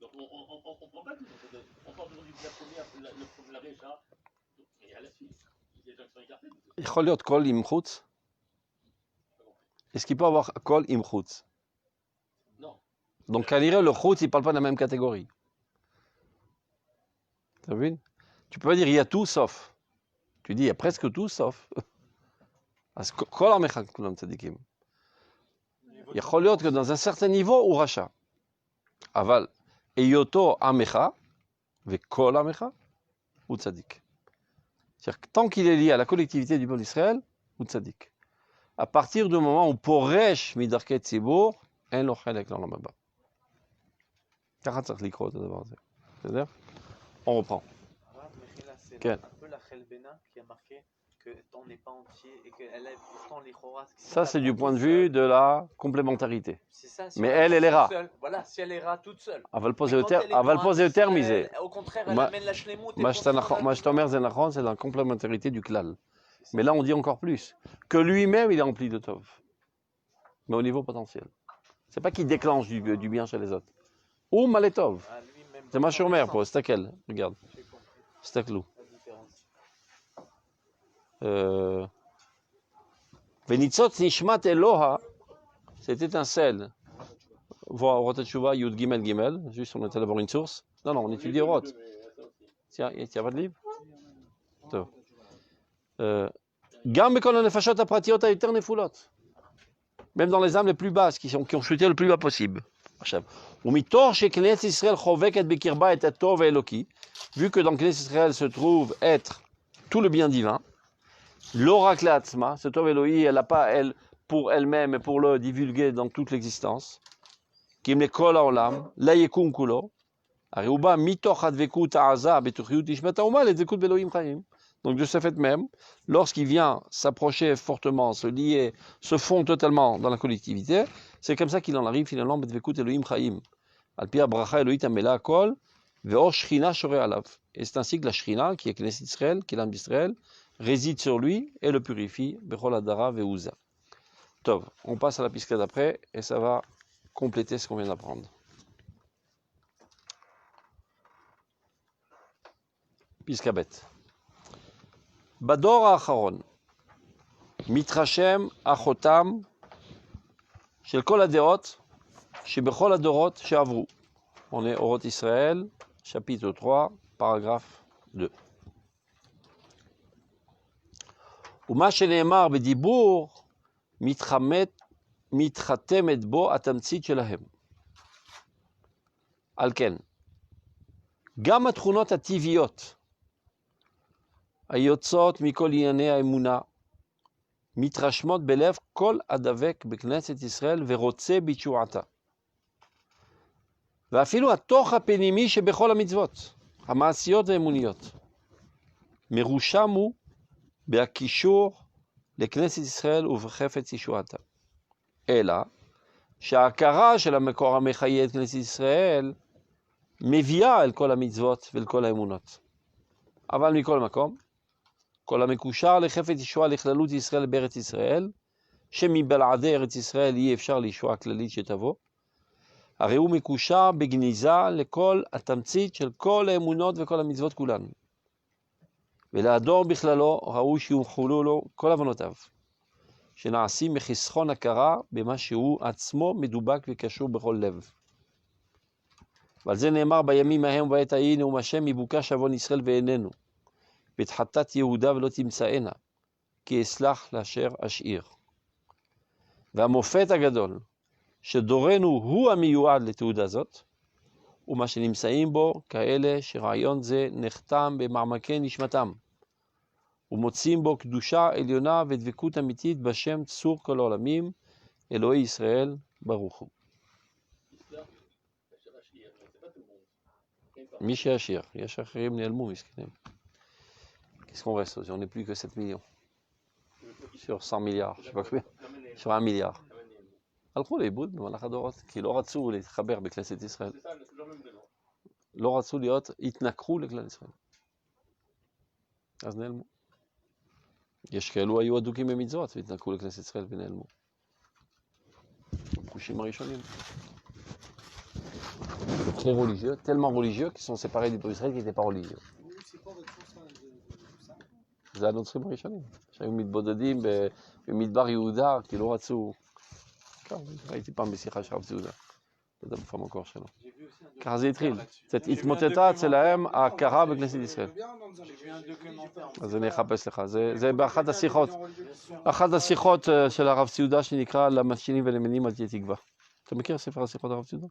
Donc on prend pas tout. On parle aujourd'hui de la récha et à la suite. Il y a des gens qui sont écartés. יכול להיות קול עם חוץ? Est-ce qu'il peut avoir קול עם חוץ? Non. Donc כנראה le חוץ, il ne parle pas de la même catégorie. Tu as vu? Tu peux pas dire il y a tout sauf. Tu dis il y a presque tout sauf. אז כל עמך כולם צדיקים. יכול להיות que dans un certain niveau הוא רשע. אבל היותו עמך וכל עמך הוא צדיק. C'est-à-dire que tant qu'il est lié à la collectivité du peuple d'Israël, הוא צדיק. À partir du moment où פורש מדרכי ציבור, אין לו חלק לעולם הבא. ככה צריך לקרוא את הדבר הזה. בסדר? On reprend. הרב מכילה, c'est כן. un peu la חלבנה qui a marqué qu'on n'est pas entier et qu'elle est pourtant les Khoras. Ça, c'est du point de vue de la complémentarité. C'est ça, si Mais on elle est est rare. toute seule, voilà, si elle est rare toute seule. Elle va le poser Mais au quand terme, elle est elle va le pour poser au terme, Israël, Isé. au contraire, elle Ma- amène la shlemut et Ma concernant la- shtomer zenachron, c'est la complémentarité du klal. C'est ça. Mais là, on dit encore plus. Que lui-même, il est rempli de tov. Mais au niveau potentiel. C'est pas qu'il déclenche du bien chez les autres. Ou maletov. Ah, lui-même, C'est dans ma son chômère, essence. pour Stakel. Regarde. J'ai compris Stakelou. la différence. Venitzot nishmat Eloha, cette étincelle. Voir Rot Teshuvah, Yud Gimel Gimel. Juste, on était allé voir une source. Non, non, on étudie Rot. Tiens, il n'y a pas de livre? Toi. Gam bekol hanefashot hapratiot hayoter nefulot. Même dans les âmes les plus basses, qui ont chuté le plus bas possible. Umitor sheknet Israël choveket bekirba et atov eloki. Vu que dans Knesset Israël se trouve être tout le bien divin, l'oracle atzma, ce tov Elohi, elle n'a pas elle pour elle-même et pour le divulguer dans toute l'existence. Kim le kol haolam, la yekum kulo. Ariuba mitoch advekut ha'aza betuchiyut ishmat ha'uma ledvekut beloim chayim. Donc de ce fait même, lorsqu'il vient s'approcher fortement, se lier, se fond totalement dans la collectivité, c'est comme ça qu'il en arrive finalement bedvekut Elohim chayim. Al pi bracha Elohit amela akol ve'or shchina shore alav. Et c'est ainsi que la Shrina, qui est Knesset Israël, qui est l'âme d'Israël, réside sur lui et le purifie. Bechol adara ve'uza. Tov. On passe à la pisca d'après et ça va compléter ce qu'on vient d'apprendre. Pisca bête. בדור האחרון מתרשם החותם של כל הדעות שבכל הדורות שעברו. On est Orot Israël, chapitre 3, paragraphe 2. ומה שנאמר בדיבור מתחתמת בו התמצית שלהם. על כן, גם התכונות הטבעיות היוצאות מכל ענייני האמונה, מתרשמות בלב כל הדבק בכנסת ישראל ורוצה בתשועתה. ואפילו התוך הפנימי שבכל המצוות, המעשיות והאמוניות, מרושם הוא בהקישור לכנסת ישראל ובחפץ ישועתה. אלא שההכרה של המקור המחיה את כנסת ישראל מביאה אל כל המצוות ואל כל האמונות. אבל מכל מקום, כל המקושר לחפץ ישועה לכללות ישראל בארץ ישראל, שמבלעדי ארץ ישראל יהיה אפשר לישועה כללית שתבוא, הרי הוא מקושר בגניזה לכל התמצית של כל האמונות וכל המצוות כולן. ולהדור בכללו ראוי שיוחלו לו כל הבנותיו, שנעשים מחסכון הכרה במה שהוא עצמו מדובק וקשור בכל לב. ועל זה נאמר בימים ההם ובעת ההיא נאום השם מבוקש עוון ישראל ואיננו. ואת חטאת יהודה ולא תמצאנה, כי אסלח לאשר אשאיר. והמופת הגדול, שדורנו הוא המיועד לתעודה זאת, ומה שנמצאים בו כאלה שרעיון זה נחתם במעמקי נשמתם, ומוצאים בו קדושה עליונה ודבקות אמיתית בשם צור כל העולמים, אלוהי ישראל, ברוך הוא. מי שישיר, יש אחרים נעלמו מסכנים. Qu'est-ce qu'on reste? On n'est plus que 7 millions. Sur 100 milliards, je sais pas combien. Sur 1 milliard. הלכו לאיבוד במהלך הדורות, כי לא רצו להתחבר בכנסת ישראל. לא רצו להיות, התנכרו לכלל ישראל. אז נעלמו. יש כאלו היו אדוקים במצוות והתנכרו לכנסת ישראל ונעלמו. חושים הראשונים. Très religieux, tellement religieux qu'ils sont séparés du peuple d'Israël qui n'étaient pas religieux. זה הנוצרים הראשונים, שהיו מתבודדים במדבר יהודה, כי לא רצו... ראיתי פעם בשיחה של הרב צעודה, לא יודע איפה המקור שלו. ככה זה התחיל, קצת התמוטטה אצלהם ההכרה בכנסת ישראל. אז אני אחפש לך, זה באחת השיחות של הרב צעודה שנקרא למלשינים ולמנים אל תהיה תקווה. אתה מכיר ספר השיחות הרב צעודה?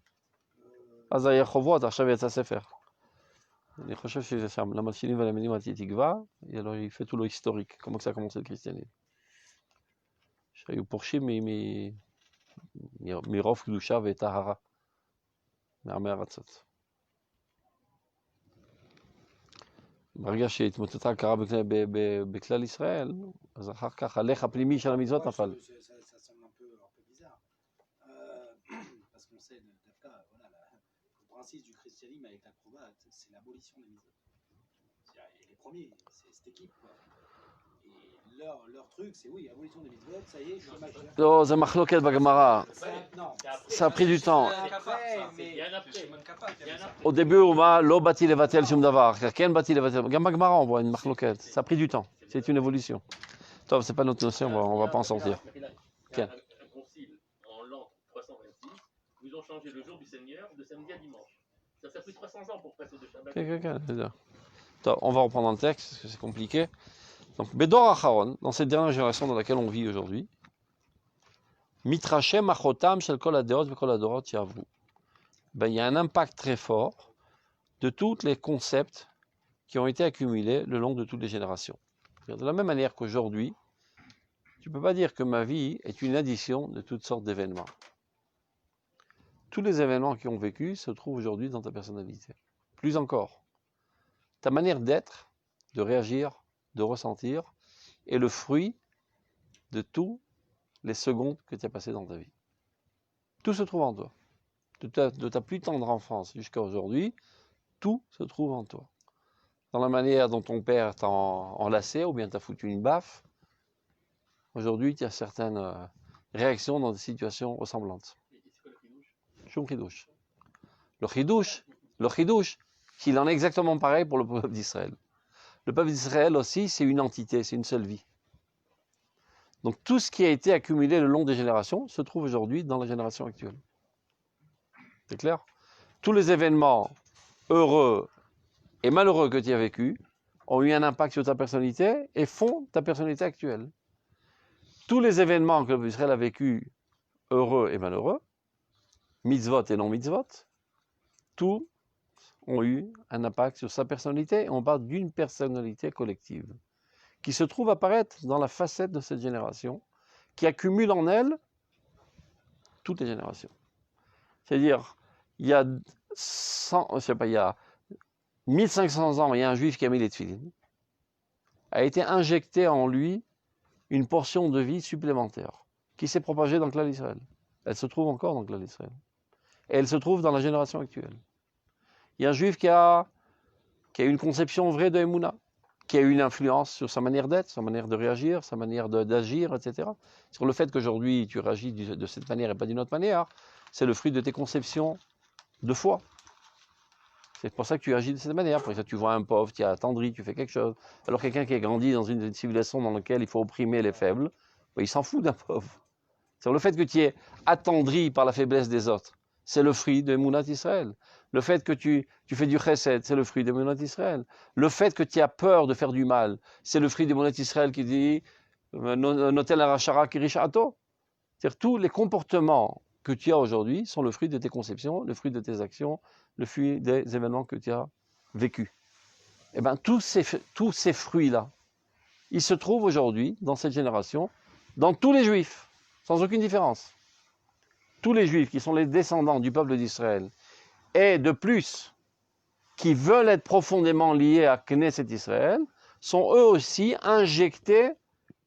אז היה חובות, עכשיו יצא ספר. אני חושב שזה שם, למלשינים ולמנים אל תהיה תקווה, il fait tout le historique, comment ça a commencé le christianisme. שהיו פורשים מרוב קדושה וטהרה, מעמי ארצות. ברגע שהתמוטטה הכרה בכלל ישראל, אז אחר כך הלך הפנימי של המצוות נפל. Ça semble un peu bizarre. Parce qu'on sait, voilà, le principe du christianisme avec la croix, c'est l'abolition des mitzvot. Et les premiers, c'est cette équipe, quoi. Et leur truc, c'est oui, abolition des mitzvot, ça y est, je suis majeur. לא, זה מחלוקת בגמרא. Non, Ça a pris du temps. Il y a un après. Au début, on va לא באתי לבטל שום דבר. כן באתי לבטל. גם בגמרא, on voit une מחלוקת. Ça a pris du temps. C'est une évolution. טוב, c'est pas notre notion, on va pas en sortir. Un concile en l'an 326, ils ont changé le jour du Seigneur de samedi à dimanche. Ça a pris 300 ans pour passer de Shabbat. כן. טוב, on va reprendre un texte, parce que c'est compliqué. Donc, Bedor Acharon, dans cette dernière génération dans laquelle on vit aujourd'hui, Mitrachem Achotam Shel Kol Adeot Vekol Adorot Yavru. Ben, il y a un impact très fort de tous les concepts qui ont été accumulés le long de toutes les générations. De la même manière qu'aujourd'hui, tu ne peux pas dire que ma vie est une addition de toutes sortes d'événements. Tous les événements qui ont vécu se trouvent aujourd'hui dans ta personnalité. Plus encore, ta manière d'être, de réagir, de ressentir, est le fruit de tous les secondes que tu as passées dans ta vie. Tout se trouve en toi. De ta plus tendre enfance jusqu'à aujourd'hui, tout se trouve en toi. Dans la manière dont ton père t'a enlacé ou bien t'a foutu une baffe, aujourd'hui tu as certaines réactions dans des situations ressemblantes. Shum Chidouche. Le Chidouche, qu'il en est exactement pareil pour le peuple d'Israël. Le peuple d'Israël aussi, c'est une entité, c'est une seule vie. Donc tout ce qui a été accumulé le long des générations se trouve aujourd'hui dans la génération actuelle. C'est clair? Tous les événements heureux et malheureux que tu as vécus ont eu un impact sur ta personnalité et font ta personnalité actuelle. Tous les événements que le peuple d'Israël a vécus, heureux et malheureux, mitzvot et non mitzvot, tous ont eu un impact sur sa personnalité. On parle d'une personnalité collective qui se trouve apparaître dans la facette de cette génération, qui accumule en elle toutes les générations. C'est-à-dire, il y a 1500 ans, il y a un juif qui a mis les tefilines, a été injecté en lui une portion de vie supplémentaire qui s'est propagée dans le clan d'Israël. Elle se trouve encore dans le clan d'Israël. Et elle se trouve dans la génération actuelle. Il y a un juif qui a une conception vraie de Emouna, qui a eu une influence sur sa manière d'être, sa manière de réagir, sa manière d'agir, etc. Sur le fait qu'aujourd'hui tu réagis de cette manière et pas d'une autre manière, c'est le fruit de tes conceptions de foi. C'est pour ça que tu agis de cette manière. Pour ça, tu vois un pauvre, tu es attendri, tu fais quelque chose. Alors quelqu'un qui a grandi dans une civilisation dans laquelle il faut opprimer les faibles, il s'en fout d'un pauvre. C'est le fait que tu es attendri par la faiblesse des autres, c'est le fruit de Mounat Israël. Le fait que tu fais du chesed, c'est le fruit de Mounat Israël. Le fait que tu as peur de faire du mal, c'est le fruit de Mounat Israël qui dit Notel arachara kirishato. C'est-à-dire tous les comportements que tu as aujourd'hui sont le fruit de tes conceptions, le fruit de tes actions, le fruit des événements que tu as vécus. Eh bien, tous ces fruits-là, ils se trouvent aujourd'hui, dans cette génération, dans tous les juifs, sans aucune différence. Tous les juifs qui sont les descendants du peuple d'Israël, et de plus, qui veulent être profondément liés à Knesset Israël, sont eux aussi injectés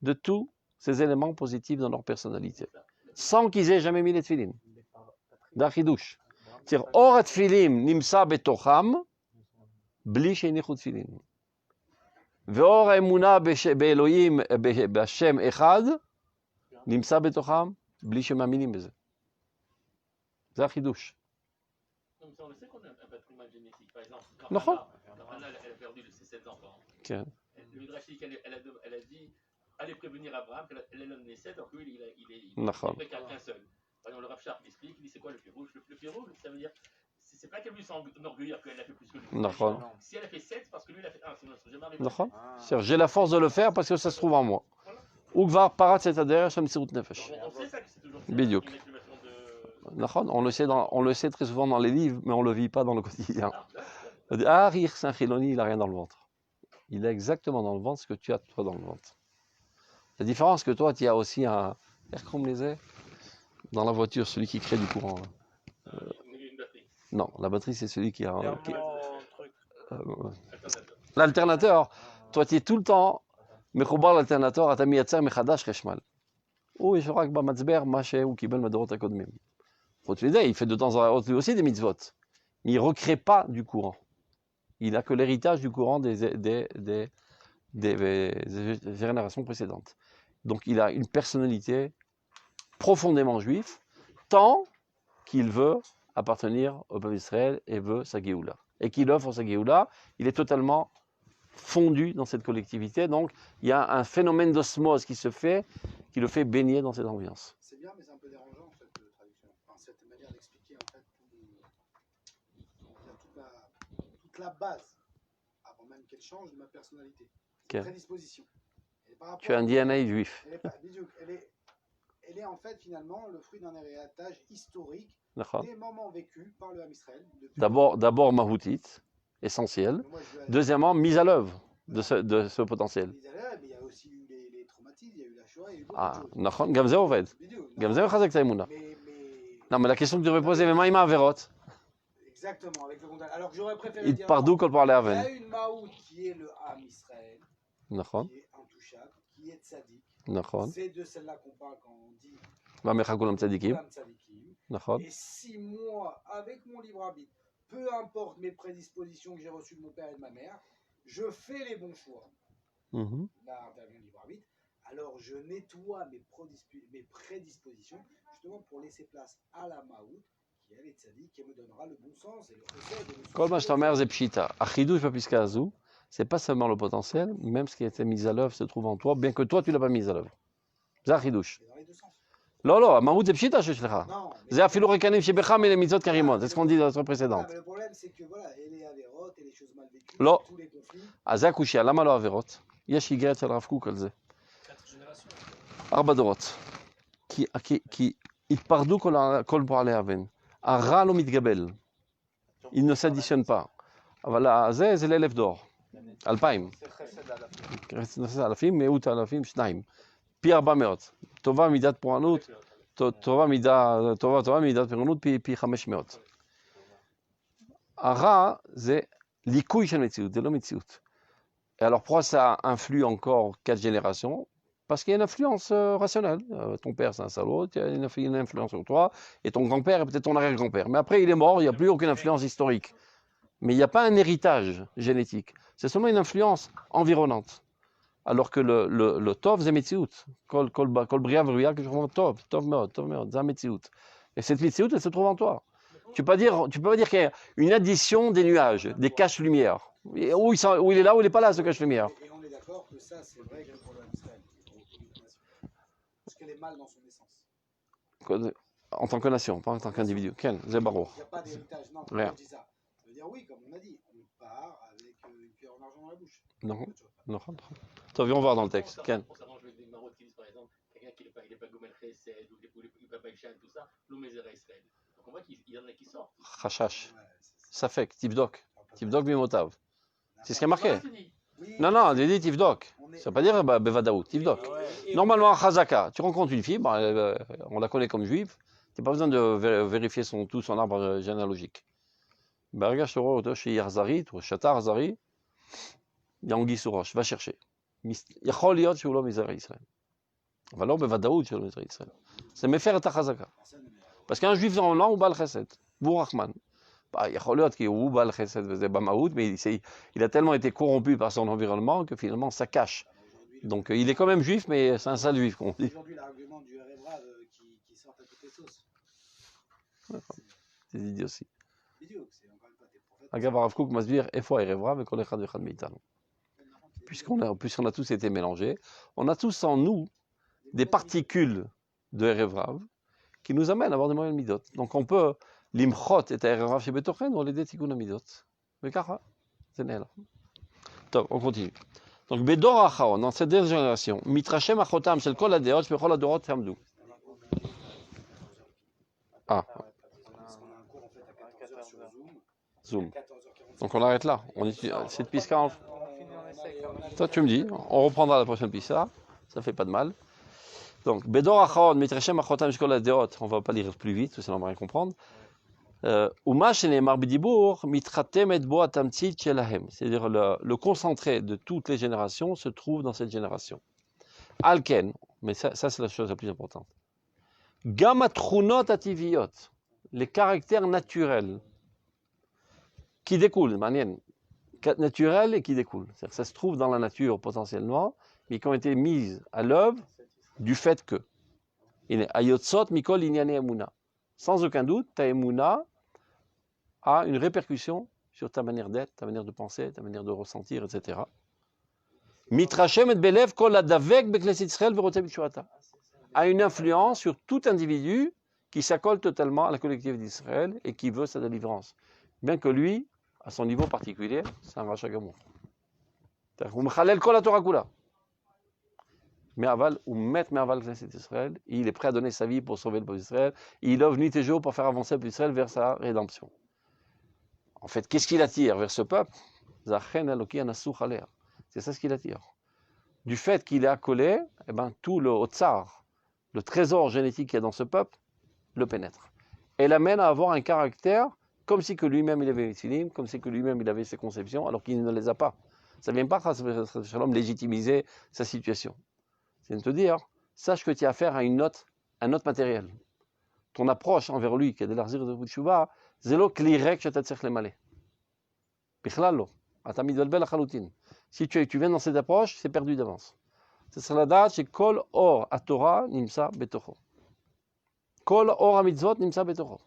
de tous ces éléments positifs dans leur personnalité, sans qu'ils aient jamais mis les tefilines. D'achidouche. C'est-à-dire, or atfilim nimsa betocham, bli sheinichu tefilin. Veor emuna be'elohim b'Hashem echad, nimsa betocham, bli shemaminim beze. C'est achidouche. On le sait qu'on a un patrimoine génétique. Par exemple, Non. Anna, elle a perdu ses 7 enfants. Okay. Le Midrash dit elle a dit allez prévenir Abraham qu'elle en ait 7, alors que lui, il est qu'un seul. Par exemple, le Rav Sharp explique, il dit c'est quoi le pirouge? Le pirouge, ça veut dire, c'est pas qu'elle lui s'enorgueillir qu'elle a fait plus que lui. Si elle a fait 7, parce que lui, il a fait 1, sinon elle ne serait jamais arrivée. C'est-à-dire, j'ai la force de le faire parce que ça se trouve en moi. Ugvar parat c'est-à-dire Shem Sirut Nefesh. On sait ça que c'est toujours Bidiouk. On le sait très souvent dans les livres, mais on ne le vit pas dans le quotidien. Ah, rire, c'est un chiloni, il n'a rien dans le ventre. Il a exactement dans le ventre ce que tu as toi dans le ventre. La différence que toi, tu as aussi un... Dans la voiture, celui qui crée du courant. une batterie. Non, la batterie, c'est celui qui a... L'alternateur, toi, tu es tout le temps, מחובר לאלטרנטור, אתה מייצר מחדש חשמל. הוא יש לו רק במצבר מה שהוא קיבל מהדורות הקודמים. Faut l'aider, il fait de temps en temps lui aussi des mitzvot. Mais il ne recrée pas du courant. Il n'a que l'héritage du courant des générations précédentes. Donc il a une personnalité profondément juive, tant qu'il veut appartenir au peuple d'Israël et veut sa Géoula. Et qu'il offre sa Géoula, il est totalement fondu dans cette collectivité. Donc il y a un phénomène d'osmose qui se fait, qui le fait baigner dans cette ambiance. C'est bien, mais c'est un peu dérangeant en fait, de traduction. Enfin, cette manière d'expliquer en fait toute la base, avant même qu'elle change, de ma personnalité. Okay. Prédisposition. Tu as un DNA juif. Elle est en fait finalement le fruit d'un héritage historique des moments vécus par le Ham Israël. D'abord mahoutit, essentiel. Deuxièmement, mise à l'œuvre de ce potentiel. Mise à l'œuvre, mais il y a aussi eu les traumatismes, il y a eu la Shoah, il y a eu beaucoup de choses. גם זה עובד. גם זה מחזק את האמונה. Non, mais la question que tu devrais poser, mais מה עם העבירות? Exactement, avec le contact. Alors que j'aurais préféré dire, il y a une Maout qui est le Ham Israël, qui est intouchable, qui est tzaddik. C'est de celle-là qu'on parle quand on dit et si moi, avec mon libre arbitre, peu importe mes prédispositions que j'ai reçues de mon père et de ma mère, je fais les bons choix. Là intervient le libre arbitre. Alors je nettoie mes prédispositions justement pour laisser place à la Maout qui elle est tzaddik, qui me donnera le bon sens et le chesed. כל מה שאתה אומר זה פשיטה. החידוש בפסקה הזו, c'est pas seulement le potentiel, même ce qui a été mis à l'œuvre se trouve en toi, bien que toi tu l'as pas mis à l'œuvre. זה החידוש. לא, לא, המהות זה פשיטה שיש לך. זה אפילו רקנים שבך מלמיצות כרימות, זה ce qu'on dit dans notre précédente. לא. אז זה הקושיה, למה לא עבירות? יש איגרת של הרב קוק על זה. 4 דורות. כי התפרדו כל פועלי אבן. הרע לא מתגבל. il ne s'additionne pas. אבל זה ל1,000 דור. 2,000. חסד אלפים, מיעוט אלפים, 2. פי 400. טובה מידת פורענות, טובה מידת פורענות פי 500. הרע זה ליקוי של מציאות, זה לא מציאות. Et alors pourquoi ça influe encore 4 générations? Parce qu'il y a une influence rationnelle. Ton père c'est un salaud, il y a une influence sur toi, et ton grand-père est peut-être ton arrière-grand-père. Mais après il est mort, il n'y a plus aucune influence historique. Mais il n'y a pas un héritage génétique. C'est seulement une influence environnante. Alors que le tov, c'est metziut. Kol bria vruya, que je comprends tov meod, c'est metziut. Et cette metziut, elle se trouve en toi. Tu peux pas dire qu'il y a une addition des nuages, des caches-lumière. Où il est là, où il n'est pas là, ce cache-lumière. Et on est d'accord que ça, c'est vrai que pour le Israël. Parce qu'elle est mal dans son essence. En tant que nation, pas en tant qu'individu. Ken, c'est barour. Il n'y a pas d'héritage. Non, je dis ça. Ça veut dire oui, comme on a dit, on part avec une cuillère en argent dans la bouche. Non, non. Viens voir dans le texte. Ken. Concernant les marot qui disent par exemple, quelqu'un qui n'est pas Gomel Chesed, ou il n'est pas Baïchan, tout ça, l'Omezera Israël. Donc on voit qu'il y en a qui sortent. Chachash. Safek, Tivdok. Tivdok Bimotav. C'est ce qui est marqué. Non, non, il dit Tivdok. Ça ne veut pas dire Bevadaout, Tivdok. Normalement, Chazaka, tu rencontres une fille, on la connaît comme juive, tu n'as pas besoin de vérifier son arbre généalogique. Berga Shoro, chez Yarzari, ou Shatar Hazari, il y a Anguille sous roche, va chercher. יכול להיות שהוא לא מזרע ישראל. אבל לא בוודאות שהוא לא מזרע ישראל. זה מפר את החזקה. parce qu'un juif normalement הוא בעל חסד, והוא רחמן. יכול להיות כי הוא בעל חסד וזה במהות, mais il a tellement été corrompu par son environnement que finalement ça cache. Donc il est quand même juif, mais c'est un sale juif, comme on dit. Aujourd'hui, l'argument du Erev qui sort à toutes les sauces. C'est idiotie. בדיוק, c'est encore une fois tes prophètes. אגב, הרב קוק מסביר איפה הערב רב וכל אחד ואחד מאיתנו. Puisqu'on a tous été mélangés, on a tous en nous des particules de Erev Rav qui nous amènent à avoir des moyens de midot. Donc on peut l'imchot et Erev Rav chez Betochen ou les tikkun midot. Mais kara, c'est né là. Donc on continue. Donc Bedor Acharon, dans cette dernière génération, mitrachem achotam shel kol hadeot shebechol hadorot hamdu. Ah. Zoom. Donc on arrête là. On étudie cette pisca en... Toi tu me dis, on reprendra la prochaine pista, ça fait pas de mal. Donc, Bedor Acharon, Mitrechem Achotam Shkol Adeot, on va pas lire plus vite, sinon on va rien comprendre. c'est-à-dire le concentré de toutes les générations se trouve dans cette génération. Alken, mais ça c'est la chose la plus importante. Gamatchunot ativiyot, les caractères naturels qui découlent, naturels et qui découlent. C'est-à-dire que ça se trouve dans la nature potentiellement, mais qui ont été mises à l'œuvre du fait que. Ayotsot mikol inyane emuna. Sans aucun doute, ta emuna a une répercussion sur ta manière d'être, ta manière de penser, ta manière de ressentir, etc. Mitrachem et belev kol adavek bekneset Israël verotem b'tshuvata. A une influence sur tout individu qui s'accole totalement à la collectivité d'Israël et qui veut sa délivrance. Bien que lui, à son niveau particulier, c'est un rachat gamour. C'est-à-dire, Mechalel kol haTorah kula. Mais aval, ou mettre Me'aval Knesset Israël, il est prêt à donner sa vie pour sauver le peuple d'Israël. Il œuvre nuit et jour pour faire avancer le peuple d'Israël vers sa rédemption. En fait, qu'est-ce qu'il attire vers ce peuple? C'est ça ce qu'il attire. Du fait qu'il est accolé, eh ben, tout le Otsar, le trésor génétique qu'il y a dans ce peuple, le pénètre. Et l'amène à avoir un caractère comme si que lui-même il avait une comme si que lui-même il avait ses conceptions, alors qu'il ne les a pas. Ça ne vient pas Shalom légitimiser sa situation. C'est de te dire, sache que tu as affaire à un autre matériel. Ton approche envers lui, qui est de l'arzir de Tchouva, zélo klirek shetatzech lemale. Bichlalo, atami dvelbel achalutin. Si tu viens dans cette approche, c'est perdu d'avance. C'est ça la date, c'est kol or à Torah nimsa betocho. Kol or à mitzvot nimsa betocho.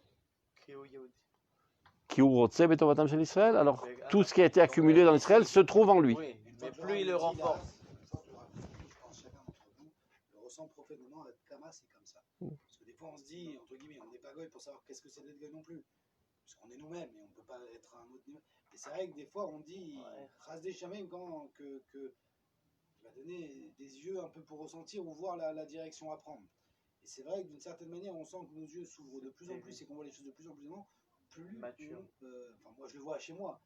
Ki urotze betovatam shel Israël. Alors tout ce qui a été accumulé dans Israël se trouve en lui. Oui, mais plus il le renforce. Prophète maintenant, la Kama, c'est comme ça. Parce que des fois, on se dit, entre guillemets, on n'est pas goy pour savoir qu'est-ce que c'est d'être goy non plus. Parce qu'on est nous-mêmes et on ne peut pas être à un autre niveau. Et c'est vrai que des fois, on dit, Chas des Chamem, que va donner des yeux un peu pour ressentir ou voir la direction à prendre. Et c'est vrai que d'une certaine manière, on sent que nos yeux s'ouvrent de plus en plus et qu'on voit les choses de plus en plus loin, plus mature. Enfin, moi, je le vois chez moi.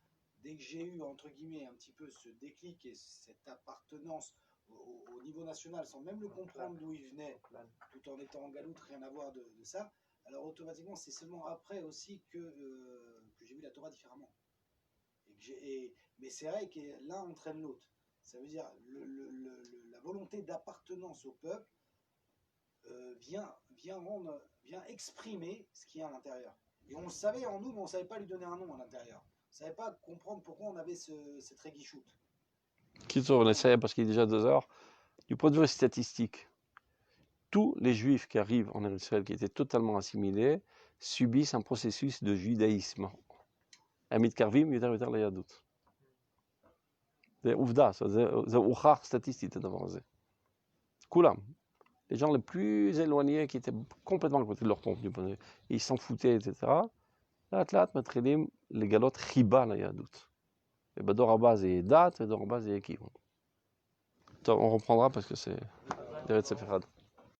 Dès que j'ai eu, entre guillemets, un petit peu ce déclic et cette appartenance au niveau national, sans même le comprendre d'où il venait, tout en étant en galoute, rien à voir de ça, alors automatiquement, c'est seulement après aussi que j'ai vu la Torah différemment. Mais c'est vrai que l'un entraîne l'autre. Ça veut dire la volonté d'appartenance au peuple vient exprimer ce qu'il y a à l'intérieur. Et on le savait en nous, mais on ne savait pas lui donner un nom à l'intérieur. On ne savait pas comprendre pourquoi on avait cette réguichoute. On essaie parce qu'il est déjà 2 heures. Du point de vue statistique, tous les juifs qui arrivent en Israël, qui étaient totalement assimilés, subissent un processus de judaïsme. Amit Karvim, Yuter la Yadout. C'est ouvda, c'est ouchar statistique d'avant. Koulam. Les gens les plus éloignés qui étaient complètement à côté de leur pompe, ils s'en foutaient, etc. Là, matrelim, les galotes chiba la Yadout. Et Bador Abba c'est date, et Bador Abba c'est équipe. On reprendra parce que c'est des Seferad.